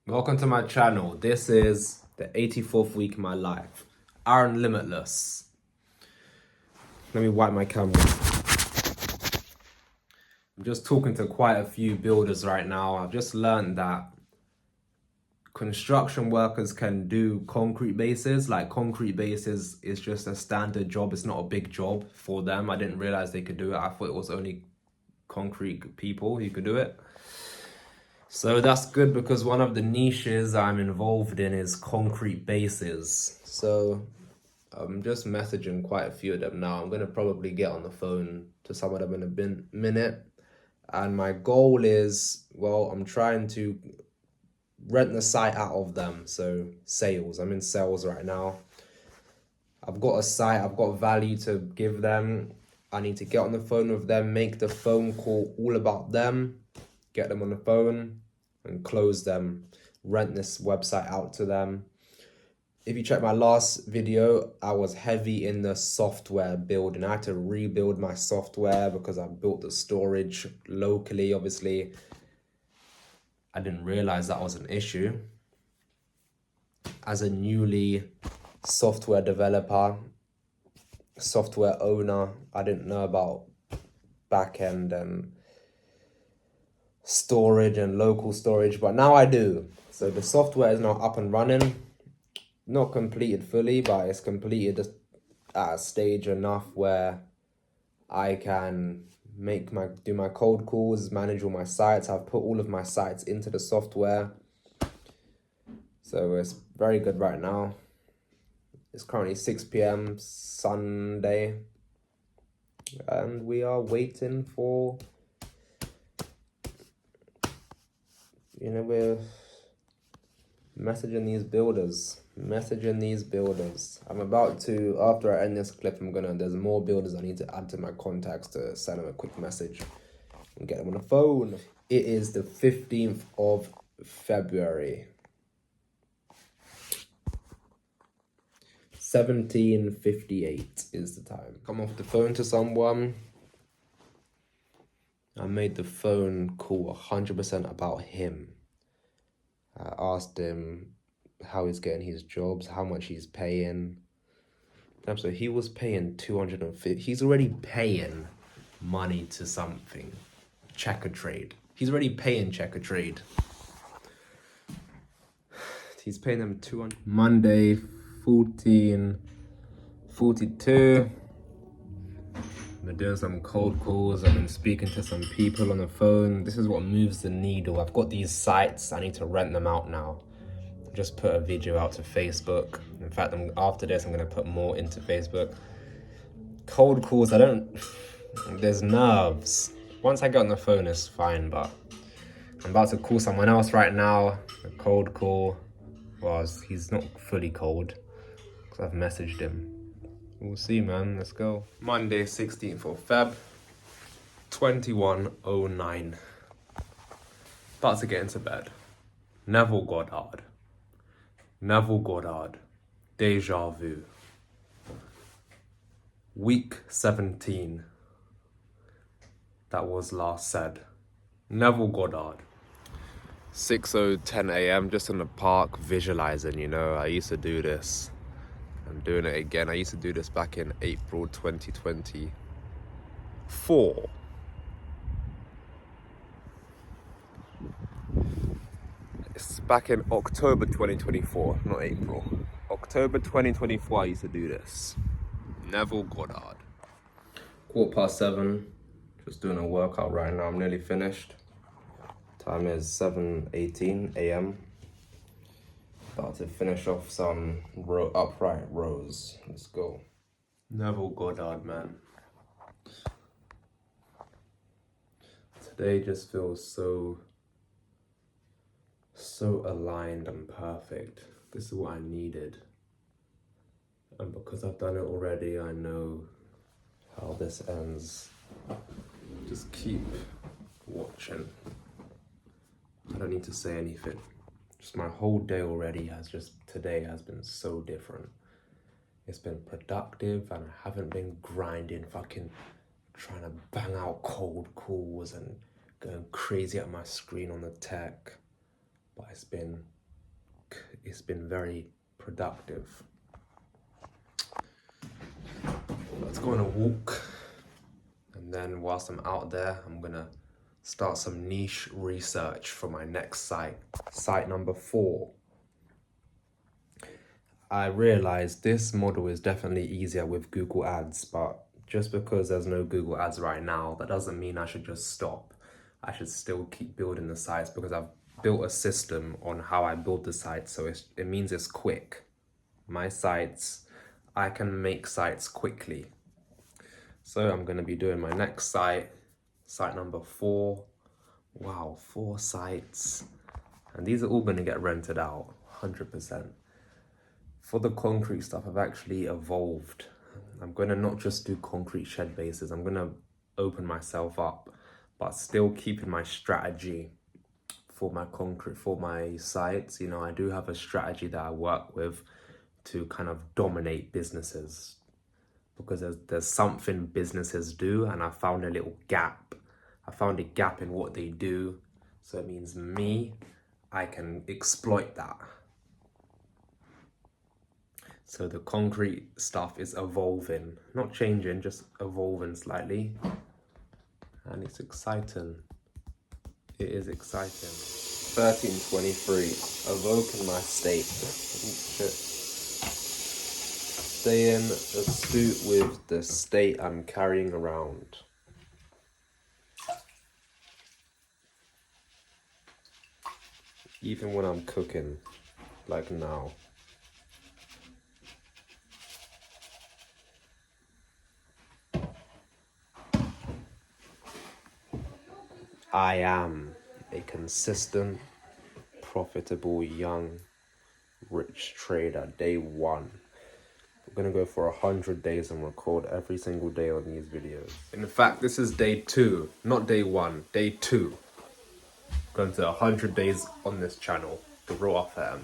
Welcome to my channel. This is the 84th week of my life. Aaron Limitless. Let me wipe my camera. I'm just talking to quite a few builders right now. I've just learned that construction workers can do concrete bases. Like concrete bases is just a standard job. It's not a big job for them. I didn't realize they could do it. I thought it was only concrete people who could do it. So that's good because one of the niches I'm involved in is concrete bases. So I'm just messaging quite a few of them now. I'm going to probably get on the phone to some of them in a minute. And my goal is, well, I'm trying to rent the site out of them. So sales. I'm in sales right now. I've got a site. I've got value to give them. I need to get on the phone with them, make the phone call all about them, get them on the phone and close them, rent this website out to them. If you check my last video, I was heavy in the software building. I had to rebuild my software because I built the storage locally. Obviously, I didn't realize that was an issue. As a newly software developer, software owner, I didn't know about backend and storage and local storage, but now I do. So the software is now up and running. Not completed fully, but it's completed at a stage enough where I can do my cold calls, manage all my sites. I've put all of my sites into the software. So it's very good right now. It's currently 6 p.m. Sunday. And we are waiting for, we're messaging these builders. I'm about to, after I end this clip, there's more builders I need to add to my contacts to send them a quick message and get them on the phone. It is the 15th of February. 17:58 is the time. Come off the phone to someone. I made the phone call 100% about him. I asked him how he's getting his jobs, how much he's paying. So he was paying 250. He's already paying money to something. Checker Trade. He's already paying Checker Trade. He's paying them 200. Monday, 14:42. I've been doing some cold calls. I've been speaking to some people on the phone. This is what moves the needle. I've got these sites. I need to rent them out now. Just put a video out to Facebook. In fact, after this, I'm going to put more into Facebook. Cold calls, there's nerves. Once I get on the phone, it's fine, but I'm about to call someone else right now. A cold call. Well, he's not fully cold because I've messaged him. We'll see, man. Let's go. Monday, 16th of Feb, 21:09. About to get into bed. Neville Goddard. Deja vu. Week 17. That was last said. Neville Goddard. 6:10 a.m. just in the park visualizing, I used to do this. I'm doing it again. I used to do this back in April 2024. It's back in October 2024, not April. October 2024 I used to do this. Neville Goddard. 7:15. Just doing a workout right now. I'm nearly finished. Time is 7:18 a.m. About to finish off some upright rows. Let's go. Neville Goddard, man. Today just feels so aligned and perfect. This is what I needed. And because I've done it already, I know how this ends. Just keep watching. I don't need to say anything. Just my whole day already today has been so different. It's been productive and I haven't been grinding, fucking trying to bang out cold calls and going crazy at my screen on the tech. but it's been very productive. Let's go on a walk, and then whilst I'm out there, I'm gonna start some niche research for my next site. Site number 4. I realized this model is definitely easier with Google Ads, but just because there's no Google Ads right now, that doesn't mean I should just stop. I should still keep building the sites because I've built a system on how I build the sites, so it means it's quick. My sites, I can make sites quickly. So I'm gonna be doing my next site, site number 4. Wow, 4 sites. And these are all gonna get rented out, 100%. For the concrete stuff, I've actually evolved. I'm gonna not just do concrete shed bases, I'm gonna open myself up, but still keeping my strategy for my sites. You know, I do have a strategy that I work with to kind of dominate businesses, because there's something businesses do, and I found a little gap. I found a gap in what they do, so it means I can exploit that. So the concrete stuff is evolving, not changing, just evolving slightly. And it's exciting. It is exciting. 1323, evoking my state. Shit. Staying astute with the state I'm carrying around. Even when I'm cooking, like now. I am a consistent, profitable, young, rich trader. Day 1. We're gonna go for 100 days and record every single day on these videos. In fact, this is day 2, not day 1, day 2. Going to 100 days on this channel, the Raw FM.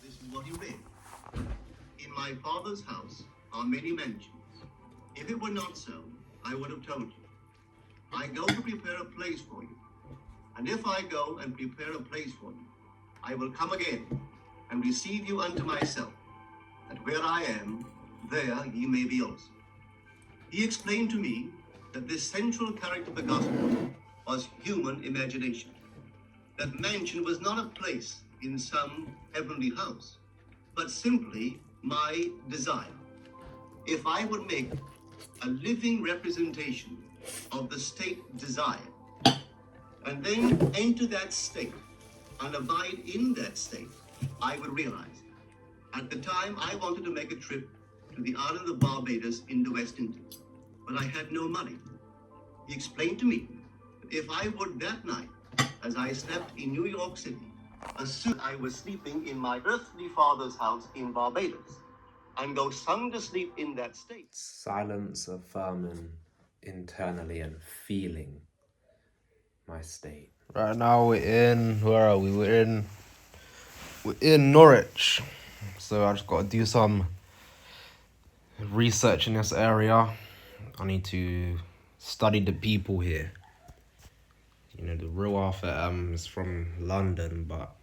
This is what he read. In my father's house are many mansions. If it were not so, I would have told you. I go to prepare a place for you. And if I go and prepare a place for you, I will come again and receive you unto myself, that where I am, there ye may be also. He explained to me that this central character of the gospel was human imagination. That mansion was not a place in some heavenly house, but simply my desire. If I would make a living representation of the state desire, and then enter that state and abide in that state, I would realize. At the time, I wanted to make a trip to the island of Barbados in the West Indies, but I had no money. He explained to me that if I would that night, as I slept in New York City, assume I was sleeping in my earthly father's house in Barbados, and go sound asleep in that state. Silence affirming internally and feeling my state. Right now where are we? We're in Norwich. So I just got to do some research in this area. I need to study the people here. You know, the real Arthur is from London, but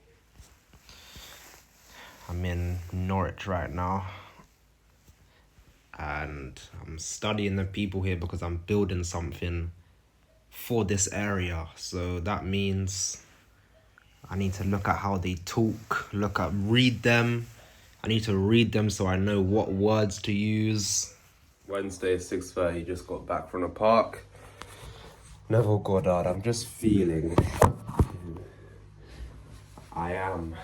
I'm in Norwich right now. And I'm studying the people here because I'm building something for this area. So that means I need to look at how they talk, read them. I need to read them so I know what words to use. Wednesday, 6:30, just got back from the park. Neville, Goddard, I'm just feeling I am.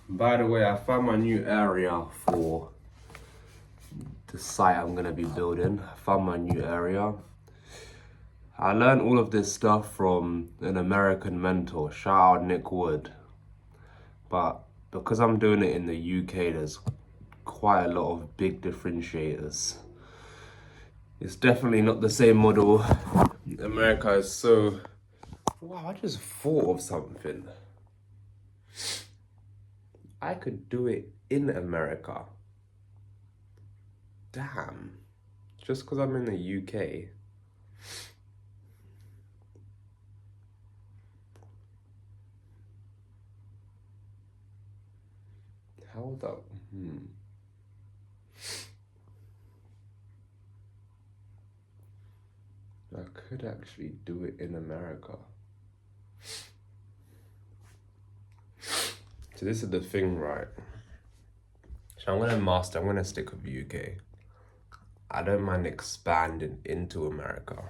By the way, I found my new area for the site I'm gonna be building. I found my new area. I learned all of this stuff from an American mentor, shout out Nick Wood. But because I'm doing it in the UK, there's quite a lot of big differentiators. It's definitely not the same model. America is so... Wow, I just thought of something. I could do it in America. Damn. Just because I'm in the UK. How the... I could actually do it in America. So this is the thing, right? So I'm gonna stick with UK. I don't mind expanding into America.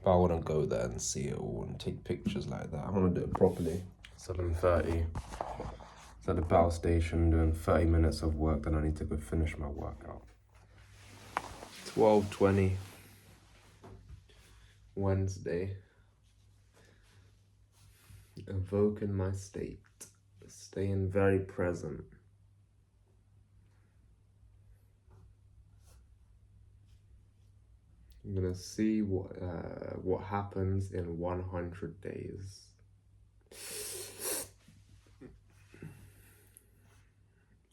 But I wanna go there and see it all and take pictures like that. I wanna do it properly. 7:30. It's at the power station doing 30 minutes of work, then I need to go finish my workout. 12:20. Wednesday. Evoking my state. Staying very present. I'm gonna see what happens in 100 days.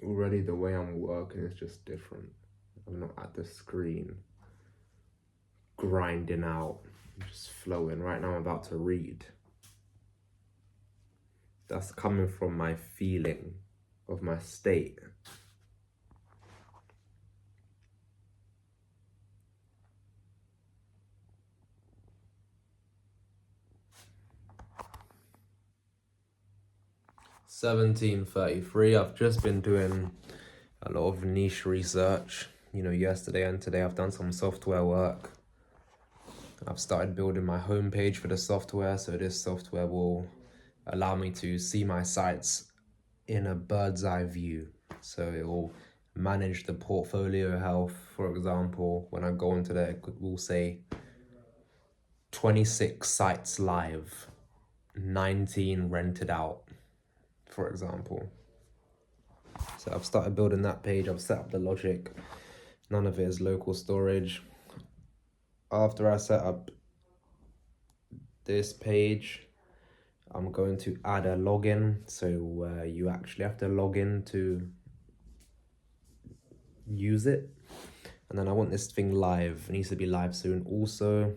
Already the way I'm working is just different. I'm not at the screen grinding out, just flowing. Right now I'm about to read. That's coming from my feeling of my state. $17.33. I've just been doing a lot of niche research. You know, yesterday and today I've done some software work. I've started building my homepage for the software, so this software will allow me to see my sites in a bird's eye view. So it will manage the portfolio health. For example, when I go into there, it will say 26 sites live, 19 rented out, for example. So I've started building that page. I've set up the logic. None of it is local storage. After I set up this page, I'm going to add a login. So you actually have to log in to use it. And then I want this thing live. It needs to be live soon. Also,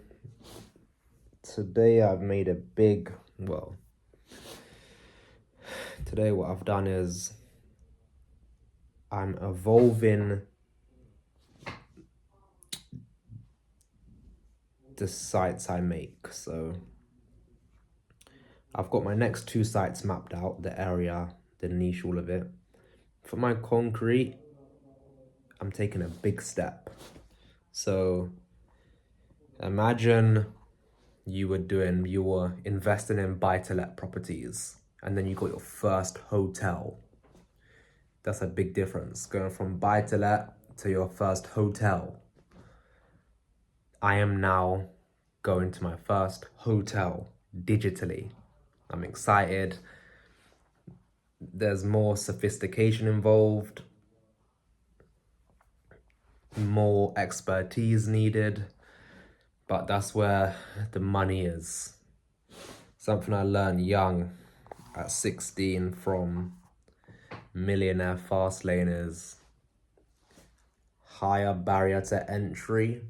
today I've made a big, today what I've done is I'm evolving the sites I make. So I've got my next 2 sites mapped out, the area, the niche, all of it. For my concrete, I'm taking a big step. So imagine you were investing in buy-to-let properties, and then you got your first hotel. That's a big difference, going from buy-to-let to your first hotel. I am now going to my first hotel digitally. I'm excited. There's more sophistication involved, more expertise needed, but that's where the money is. Something I learned young at 16 from Millionaire Fastlane is higher barrier to entry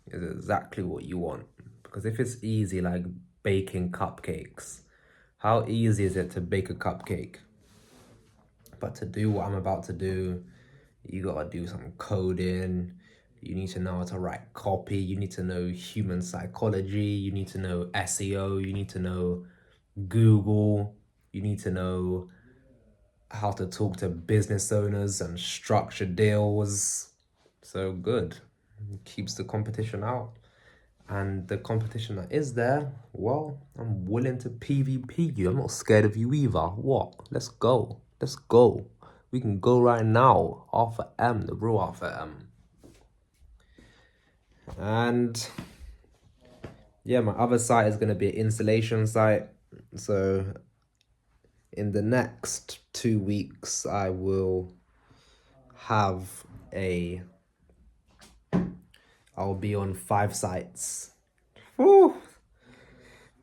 is exactly what you want. Because if it's easy, like baking cupcakes, how easy is it to bake a cupcake? But to do what I'm about to do, you gotta do some coding. You need to know how to write copy. You need to know human psychology. You need to know SEO. You need to know Google. You need to know how to talk to business owners and structure deals. So good. It keeps the competition out. And the competition that is there, well, I'm willing to PvP you. I'm not scared of you either. What? Let's go. Let's go. We can go right now. Alpha M, the real Alpha M. And yeah, my other site is going to be an installation site. So in the next 2 weeks, I will have I'll be on 5 sites. Woo!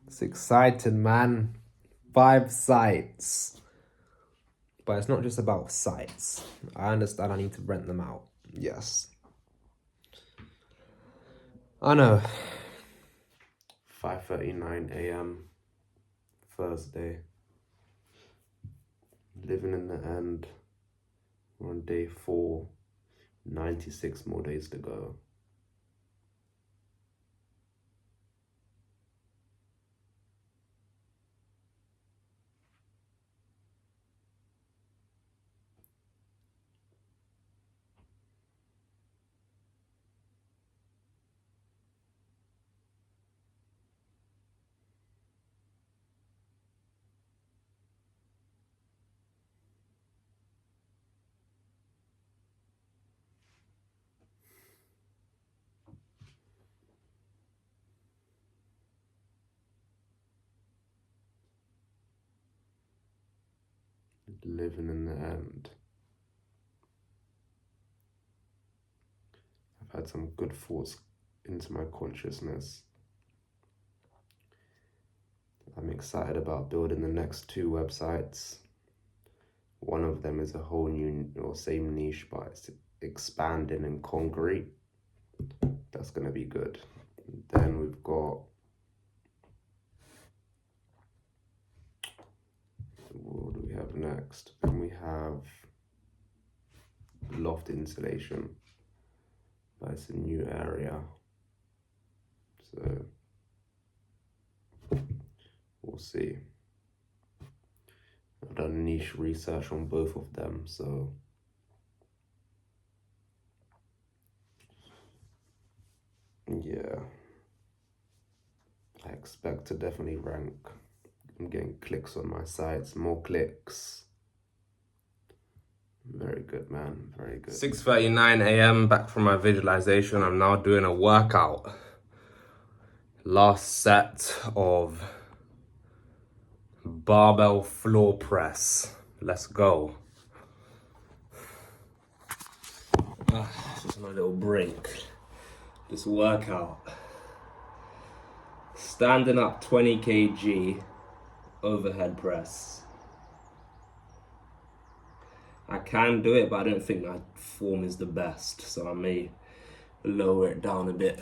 It's exciting, man. 5 sites. But it's not just about sites. I understand I need to rent them out. Yes. I know. 5:39 a.m. Thursday. Living in the end. We're on day 4. 96 more days to go. Living in the end. I've had some good thoughts into my consciousness. I'm excited about building the next 2 websites. One of them is a whole new or same niche, but it's expanding in concrete. That's going to be good. Then we've got, what do we have next? Then we have loft insulation, but it's a new area. So we'll see. I've done niche research on both of them, so yeah. I expect to definitely rank. I'm getting clicks on my sites, more clicks. Very good, man, very good. 6:39 a.m. back from my visualization. I'm now doing a workout. Last set of barbell floor press. Let's go. Just my little break. This workout. Standing up 20 kg overhead press. I can do it, but I don't think my form is the best, so I may lower it down a bit.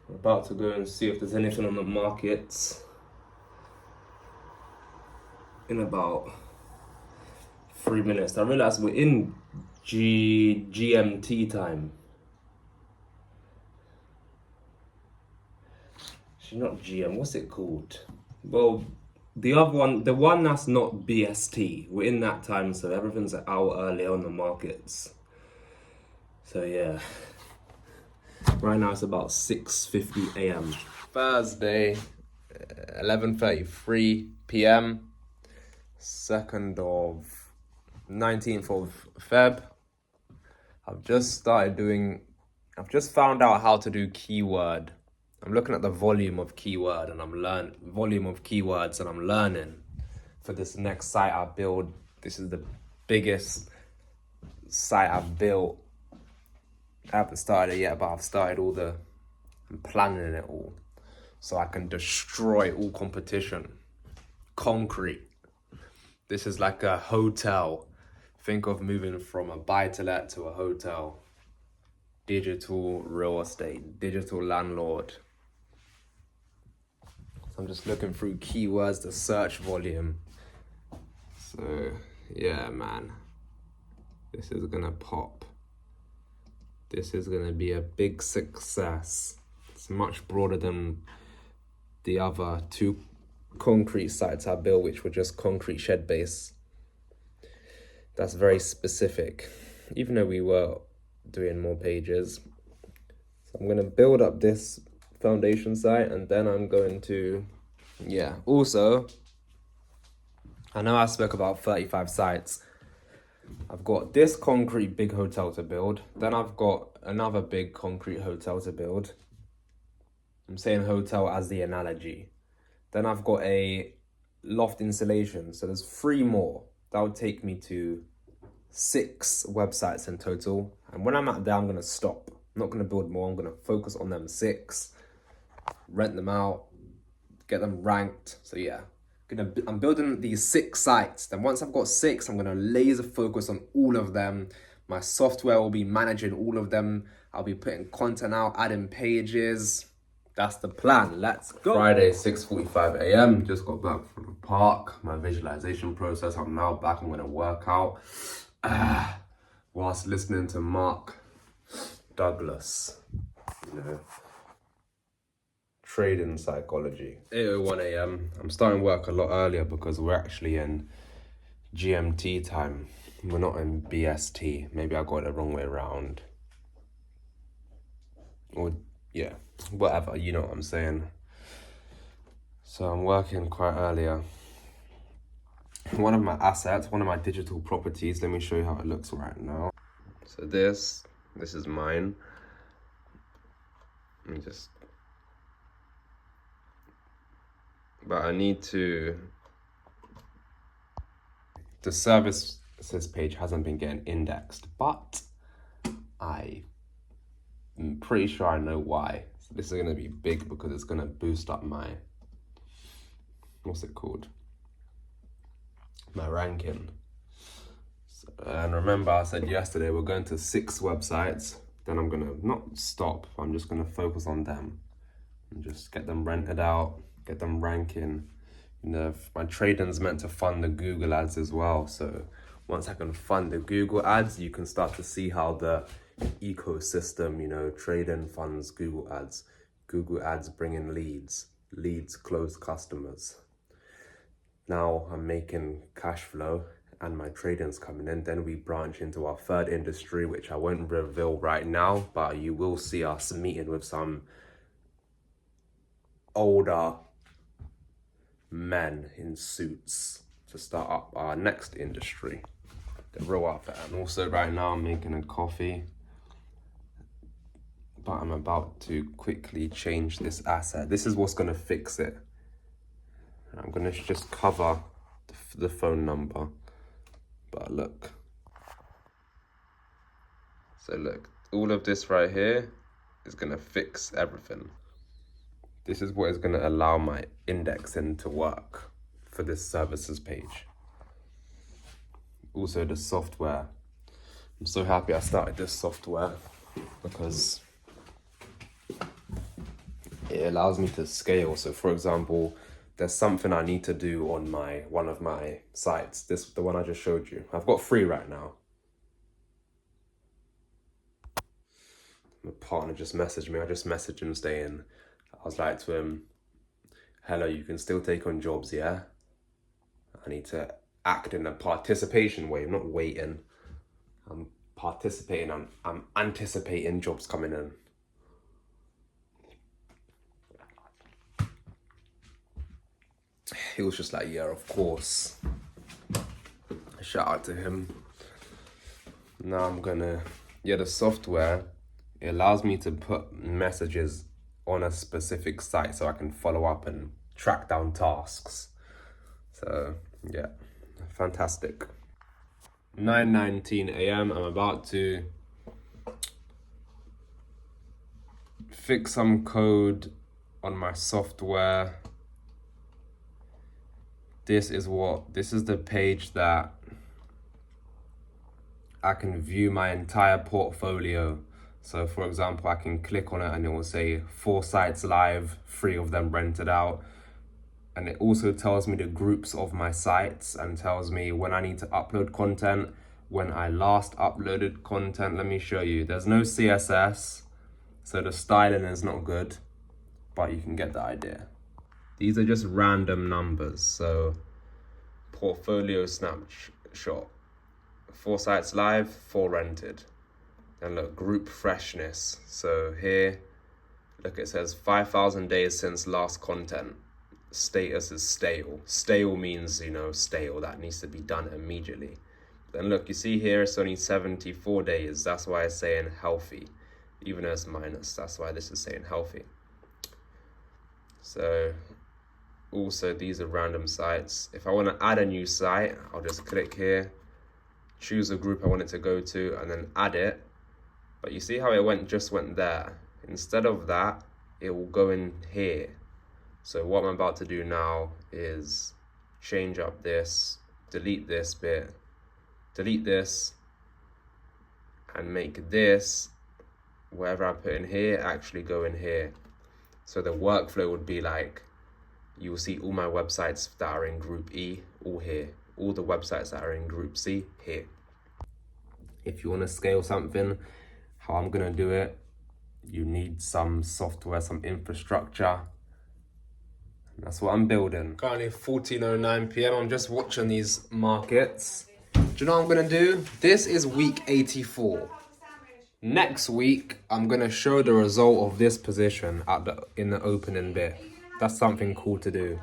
We're about to go and see if there's anything on the markets in about 3 minutes. I realize we're in GMT time. Actually, not GM, what's it called? Well, the other one, the one that's not BST, we're in that time, so everything's an hour early on the markets. So yeah. Right now it's about 6:50 a.m. Thursday, 11:33 p.m. 19th of Feb. I've just found out how to do keyword. I'm looking at the volume of keywords and I'm learning for this next site I build. This is the biggest site I've built. I haven't started it yet, but I'm planning it all so I can destroy all competition. Concrete. This is like a hotel. Think of moving from a buy-to-let to a hotel. Digital real estate, digital landlord. So I'm just looking through keywords, the search volume. So yeah, man, this is gonna pop. This is gonna be a big success. It's much broader than the other 2 concrete sites I built, which were just concrete shed base. That's very specific, even though we were doing more pages. So I'm gonna build up this foundation site, and then I'm going to, also, I know I spoke about 35 sites. I've got this concrete big hotel to build. Then I've got another big concrete hotel to build. I'm saying hotel as the analogy. Then I've got a loft insulation. So there's 3 more. That would take me to 6 websites in total. And when I'm at there, I'm going to stop. I'm not going to build more. I'm going to focus on them 6, rent them out, get them ranked. So yeah, I'm building these 6 sites. Then once I've got 6, I'm going to laser focus on all of them. My software will be managing all of them. I'll be putting content out, adding pages. That's the plan. Let's go. Friday, 6:45 a.m. Just got back from the park. My visualization process. I'm now back. I'm going to work out whilst listening to Mark Douglas. You know, trading psychology. 8:01 a.m. I'm starting work a lot earlier because we're actually in GMT time. We're not in BST. Maybe I got it the wrong way around. Or yeah, whatever, you know what I'm saying. So I'm working quite earlier. One of my assets, one of my digital properties, let me show you how it looks right now. So this is mine. Let me just, but I need to, the services page hasn't been getting indexed, but I'm pretty sure I know why. So this is going to be big because it's going to boost up my, what's it called? My ranking. So, and remember I said yesterday we're going to 6 websites. Then I'm going to not stop. I'm just going to focus on them and just get them rented out, get them ranking. You know, my trading's meant to fund the Google ads as well. So once I can fund the Google ads, you can start to see how the ecosystem, you know, trading funds Google ads bring in leads close customers. Now I'm making cash flow and my trading's coming in. Then we branch into our 3rd industry, which I won't reveal right now, but you will see us meeting with some older men in suits to start up our next industry, the real outfit. And also right now I'm making a coffee, but I'm about to quickly change this asset. This is what's going to fix it. I'm going to just cover the phone number, but look. So look, all of this right here is going to fix everything. This is what is going to allow my indexing to work for this services page. Also the software. I'm so happy I started this software because it allows me to scale. So for example, there's something I need to do on one of my sites. The one I just showed you. I've got 3 right now. My partner just messaged me. I just messaged him saying, I was like to him, hello, you can still take on jobs, yeah? I need to act in a participation way. I'm not waiting. I'm participating. I'm anticipating jobs coming in. He was just like, yeah, of course. Shout out to him. Now I'm gonna, the software, it allows me to put messages on a specific site so I can follow up and track down tasks. So yeah, fantastic. 9:19 a.m. I'm about to fix some code on my software. This is the page that I can view my entire portfolio. So for example, I can click on it and it will say 4 sites live, 3 of them rented out. And it also tells me the groups of my sites and tells me when I need to upload content, when I last uploaded content. Let me show you. There's no CSS, so the styling is not good, but you can get the idea. These are just random numbers. So portfolio snapshot. 4 sites live, 4 rented. And look, group freshness. So here, look, it says 5,000 days since last content. Status is stale. Stale means, you know, stale. That needs to be done immediately. Then look, you see here, it's only 74 days. That's why it's saying healthy. Even though it's minus, that's why this is saying healthy. So also these are random sites. If I want to add a new site, I'll just click here, choose a group I want it to go to, and then add it. But you see how it just went there. Instead of that, it will go in here. So what I'm about to do now is change up this, delete this bit, delete this, and make this, whatever I put in here, actually go in here. So the workflow would be like, you will see all my websites that are in group E, all here. All the websites that are in group C, here. If you want to scale something, how I'm going to do it, you need some software, some infrastructure. That's what I'm building. Currently 14:09 p.m. I'm just watching these markets. Do you know what I'm going to do? This is week 84. Next week, I'm going to show the result of this position in the opening bit. That's something cool to do.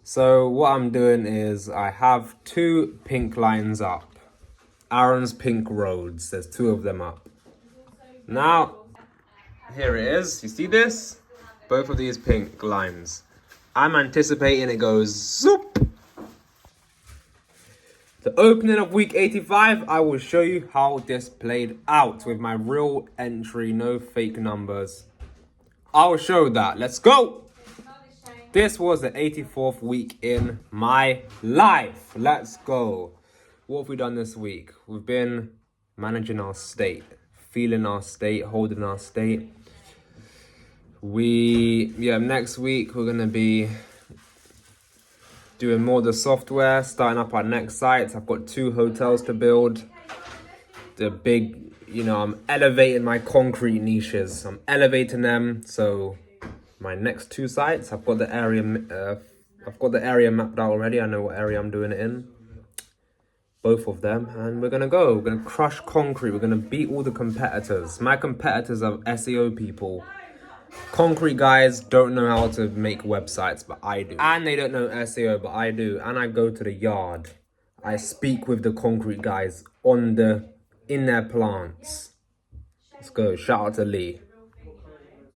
So what I'm doing is I have 2 pink lines up. Aaron's pink roads. There's 2 of them up. Now, here it is. You see this? Both of these pink lines. I'm anticipating it goes zoop. The opening of week 85, I will show you how this played out with my real entry, no fake numbers. I will show that. Let's go. This was the 84th week in my life. Let's go. What have we done this week? We've been managing our state, feeling our state, holding our state. Next week we're gonna be doing more of the software, starting up our next sites. I've got 2 hotels to build. The big, I'm elevating my concrete niches. I'm elevating them. So my next 2 sites, I've got the area mapped out already. I know what area I'm doing it in. Both of them, and we're gonna go. We're gonna crush concrete. We're gonna beat all the competitors. My competitors are SEO people. Concrete guys don't know how to make websites, but I do. And they don't know SEO, but I do. And I go to the yard. I speak with the concrete guys in their plants. Let's go. Shout out to Lee.